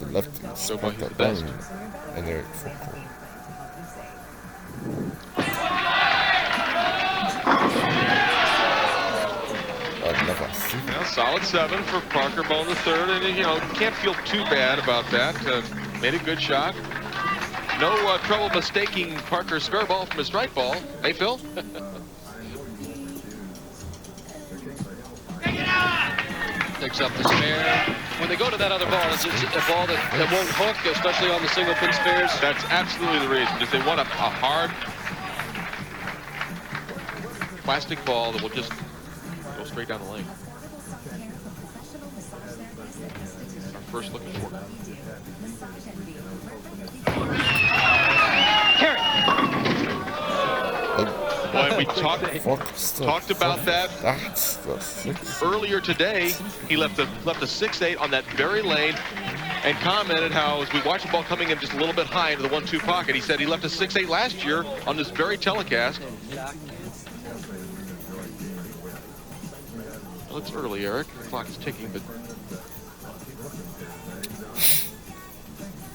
the lefty. So much the best. And they're Forkel. Yeah, solid 7 for Parker Bohn the third, and you know, can't feel too bad about that. Made a good shot. No trouble mistaking Parker's square ball from a strike ball. Hey, Phil? Picks up the spare. When they go to that other ball, it's a ball that won't hook, especially on the single pin spares. That's absolutely the reason. Is they want a hard plastic ball that will just go straight down the lane. Our first look at Forkel. Boy, we talked about that earlier today. He left a 6-8 on that very lane and commented how, as we watched the ball coming in just a little bit high into the 1-2 pocket, he said he left a 6-8 last year on this very telecast. Well, it's early, Eric. The clock is ticking, but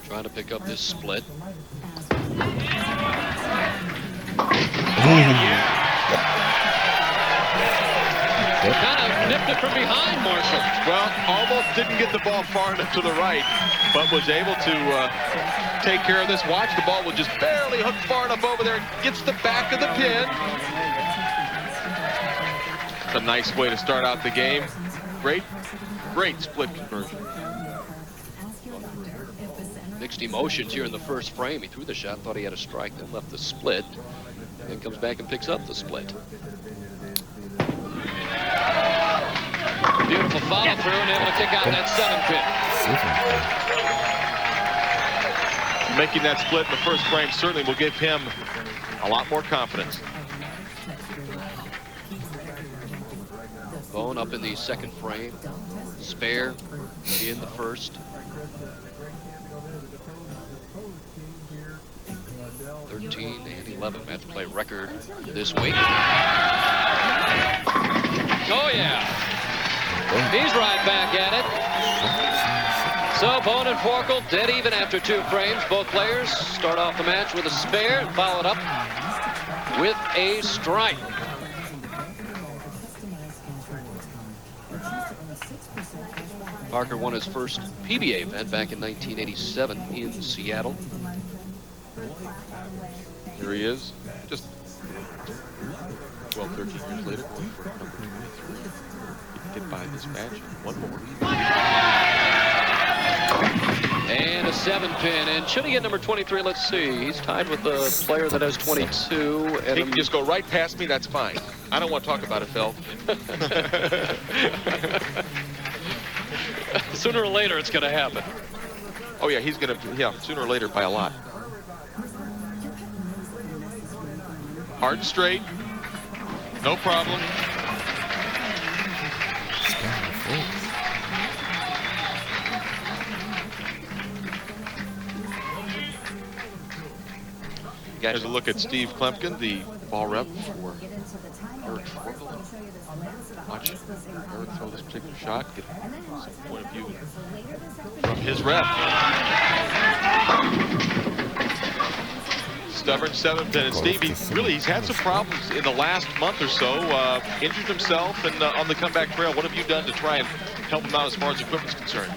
trying to pick up this split. Kind of nipped it from behind, Marshall. Well, almost didn't get the ball far enough to the right, but was able to take care of this. Watch, the ball will just barely hook far enough over there. Gets the back of the pin. It's a nice way to start out the game. Great split conversion. Mixed emotions here in the first frame. He threw the shot, thought he had a strike, then left the split. Then comes back and picks up the split. Beautiful follow through and able to kick out that 7 pin. Making that split in the first frame certainly will give him a lot more confidence. Bohn up in the second frame. Spare in the first. 13 and 11 match play record this week. Oh yeah, he's right back at it. So Bohn and Forkel dead even after 2 frames. Both players start off the match with a spare and follow it up with a strike. Parker won his first PBA event back in 1987 in Seattle. Here he is, just 12, 13 years later, going for number 23. He can get by this match in one more. And a 7 pin, and should he get number 23? Let's see. He's tied with the player that has 22. And he can just go right past me. That's fine. I don't want to talk about it, Phil. Sooner or later, it's going to happen. Oh yeah, he's going to. Yeah, sooner or later by a lot. Hard and straight, no problem. Here's a look at Steve Klemkin, the ball rep for Eric Forkel. Watch Eric throw this particular shot, get some point of view from his rep. Stubborn 7 pin. And Steve, he's had some problems in the last month or so. Injured himself and on the comeback trail. What have you done to try and help him out as far as equipment's concerned?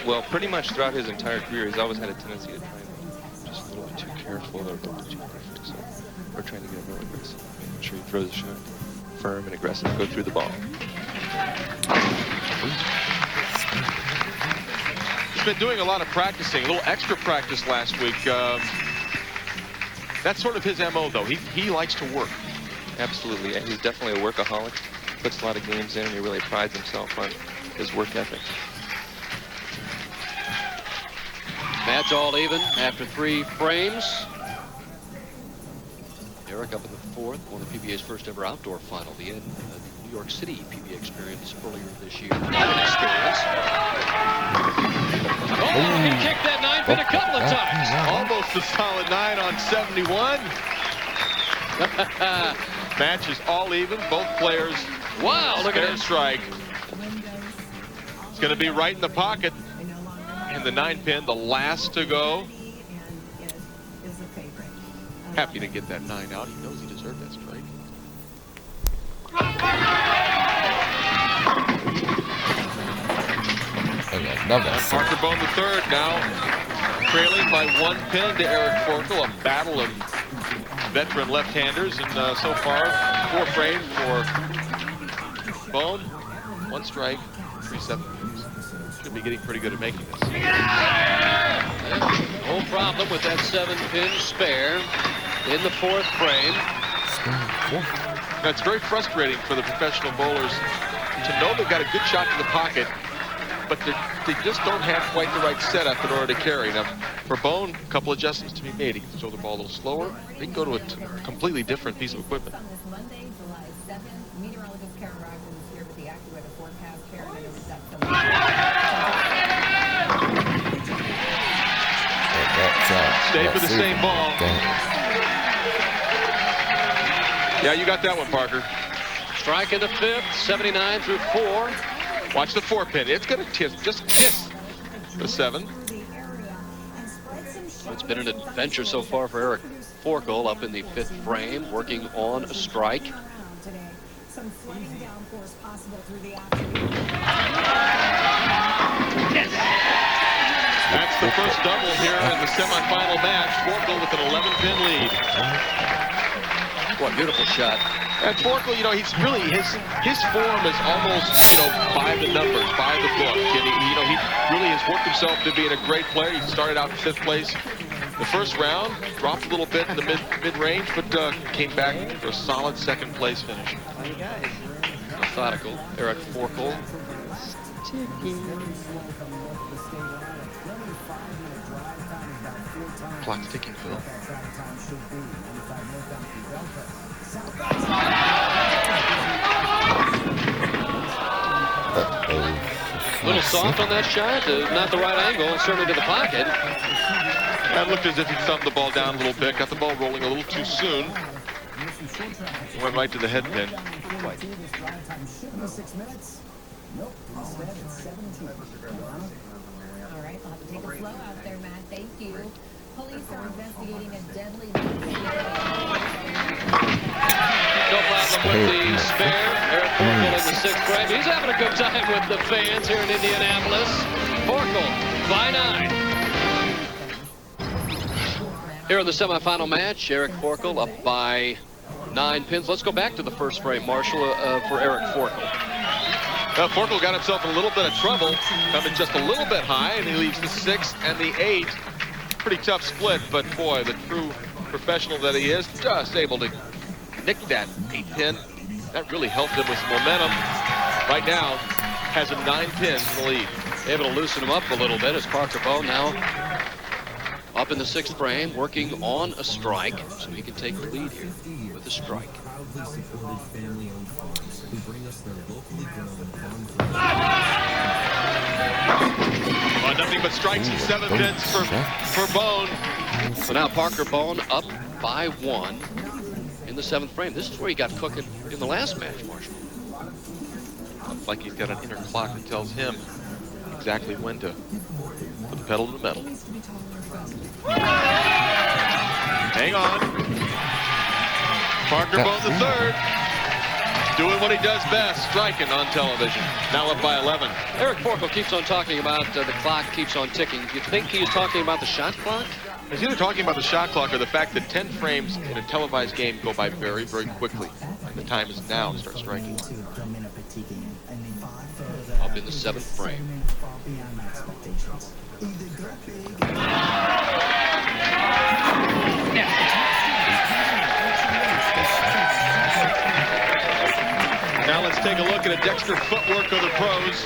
Well, pretty much throughout his entire career, he's always had a tendency to try and just a little bit too careful or a little bit too perfect. So we're trying to get him real aggressive. Make sure he throws the shot firm and aggressive, go through the ball. He's been doing a lot of practicing, a little extra practice last week. That's sort of his MO, though. He likes to work. Absolutely, and he's definitely a workaholic. Puts a lot of games in, and he really prides himself on his work ethic. Match all even after 3 frames. Eric up in the 4th, won the PBA's first ever outdoor final. The New York City PBA experience earlier this year. An experience. Oh, he kicked that 9 pin a couple of times. Almost a solid 9 on 71. Match is all even. Both players. Wow, look at that strike. It's going to be right in the pocket. in the 9-pin, the last to go. Happy to get that 9 out. He knows he deserved that strike. And Parker Bohn the third now trailing by 1 pin to Eric Forkel. A battle of veteran left-handers, and so far 4 frames for Bohn. 1 strike, 3-7 pins. Should be getting pretty good at making this. No problem with that 7-pin spare in the 4th frame. That's very frustrating for the professional bowlers to know they've got a good shot to the pocket, but they just don't have quite the right setup in order to carry. Now, for Bohn, a couple adjustments to be made. He can throw the ball a little slower. They can go to a completely different piece of equipment. Stay for the same ball. Yeah, you got that one, Parker. Strike in the 5th, 79 through 4. Watch the 4-pin. It's going to just kiss the 7. It's been an adventure so far for Eric Forkel up in the 5th frame, working on a strike. That's the first double here in the semifinal match. Forkel with an 11-pin lead. What a beautiful shot. And Forkel, you know, he's really, his form is almost, you know, by the numbers, by the book. And he really has worked himself to being a great player. He started out in 5th place the first round, dropped a little bit in the mid-range, but came back for a solid 2nd place finish. Methodical, Eric Forkel. Clock's ticking, Phil. A little soft on that shot, not the right angle, and certainly to the pocket. That looked as if he thumbed the ball down a little bit, got the ball rolling a little too soon. Went right to the head pin. All right, I'll have to take a flow out there, Matt. Thank you. Police are investigating a deadly... No problem with the spare. Eric Forkel in the 6th frame. He's having a good time with the fans here in Indianapolis. Forkel by 9. Here in the semifinal match, Eric Forkel up by 9 pins. Let's go back to the 1st frame, Marshall, for Eric Forkel. Forkel got himself in a little bit of trouble, coming just a little bit high, and he leaves the 6 and the 8. Pretty tough split, but boy, the true professional that he is, just able to nick that 8-pin. That really helped him with some momentum. Right now, has him 9 pins in the lead. Able to loosen him up a little bit as Parker Bohn now up in the 6th frame, working on a strike, so he can take the lead here with a strike. Nothing but strikes and 7 pins for Bohn. So now Parker Bohn up by 1 in the 7th frame. This is where he got cooking in the last match, Marshall. Looks like he's got an inner clock that tells him exactly when to put the pedal to the metal. Hang on. Parker Bohn the third. Doing what he does best, striking on television. Now up by 11. Eric Forkel keeps on talking about the clock keeps on ticking. Do you think he is talking about the shot clock? He's either talking about the shot clock or the fact that 10 frames in a televised game go by very, very quickly. And the time is now to start striking. Up in the 7th frame. Now let's take a look at a dexter footwork of the pros.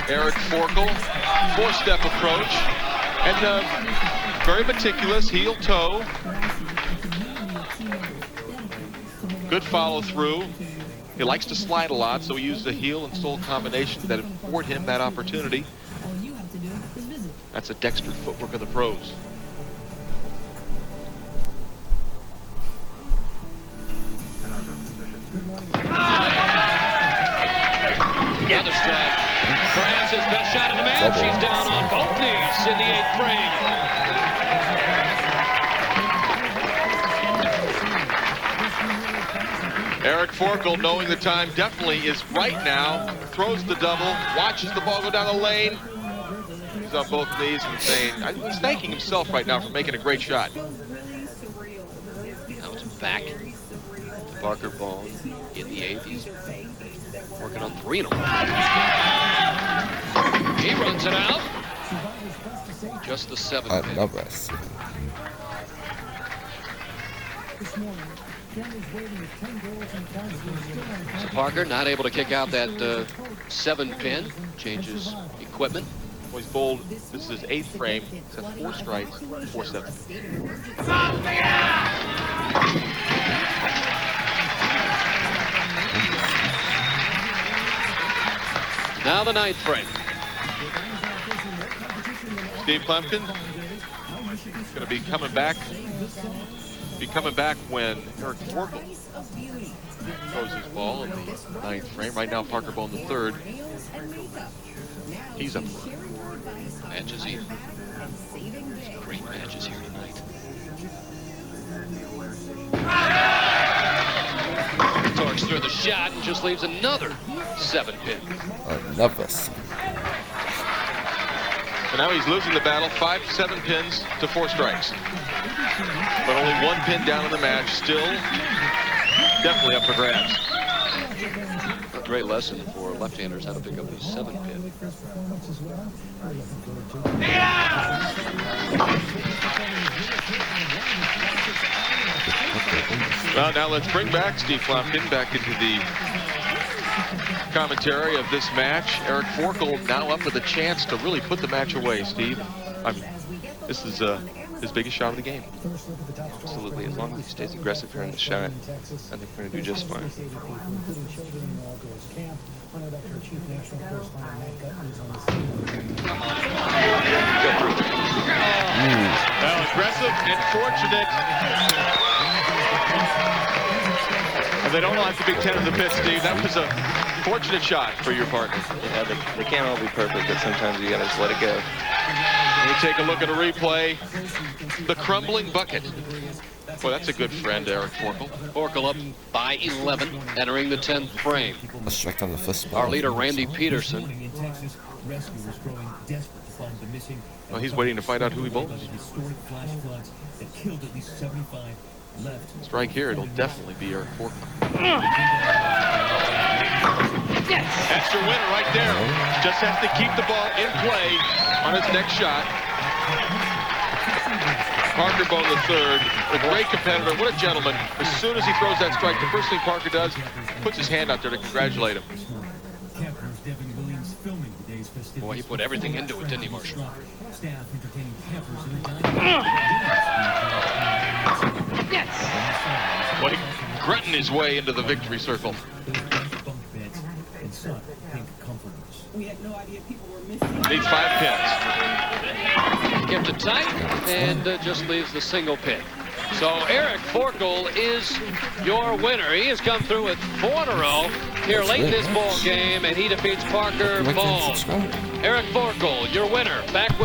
Eric Forkel, 4-step approach, and very meticulous, heel toe. Good follow through. He likes to slide a lot, so he uses the heel and sole combinations that afford him that opportunity. That's a dexter footwork of the pros. Another strike. Perhaps his best shot in the match. Double. He's down on both knees in the 8th frame. Eric Forkel, knowing the time definitely is right now, throws the double, watches the ball go down the lane. He's on both knees and saying, he's thanking himself right now for making a great shot. Now it's back to Parker Bohn in the 8th. He's working on 3 in a row. He runs it out. Just the 7th I pin. love this. So Parker not able to kick out that 7 pin. Changes equipment. Well, he's bowled. This is his 8th frame. He's had 4 strikes, 4 7. Now the 9th frame. Steve Clemkin going to be coming back. When Eric Forkel throws his ball in the 9th frame. Right now, Parker Bohn the 3rd. He's up for it. Matches here. Great matches here tonight. Torques through the shot and just leaves another 7 pin. I love this. And now he's losing the battle, 5 7 pins to 4 strikes. But only 1 pin down in the match, still definitely up for grabs. A great lesson for left-handers how to pick up these 7 pin. Well, now let's bring back Steve Clemkin back into the commentary of this match. Eric Forkel now up with a chance to really put the match away, Steve. This is his biggest shot of the game. Absolutely. As long as he stays aggressive here in the shot, I think we're going to do just fine. Well, aggressive and fortunate. And they don't like the Big Ten of the pit, Steve. That was a fortunate shot for your partner. Yeah, they can't all be perfect, but sometimes you got to just let it go. We take a look at a replay. The crumbling bucket. Boy, that's a good friend, Eric Forkel. Forkel up by 11, entering the 10th frame. A strike on the first ball. Our leader, Randy Peterson. Well, he's waiting to find out who he bowls. Strike here, it'll definitely be Eric Forkel. That's your winner right there. Just has to keep the ball in play on his next shot. Parker Bohn the 3rd, a great competitor. What a gentleman. As soon as he throws that strike, the first thing Parker does, puts his hand out there to congratulate him. Boy, he put everything into it, didn't he, Marshall? Well, he grunting his way into the victory circle. Needs 5 pins. Kept it tight and just leaves the single pin. So Eric Forkel is your winner. He has come through with 4 in a row here late in this ball game, and he defeats Parker Bohn. Eric Forkel, your winner. Back with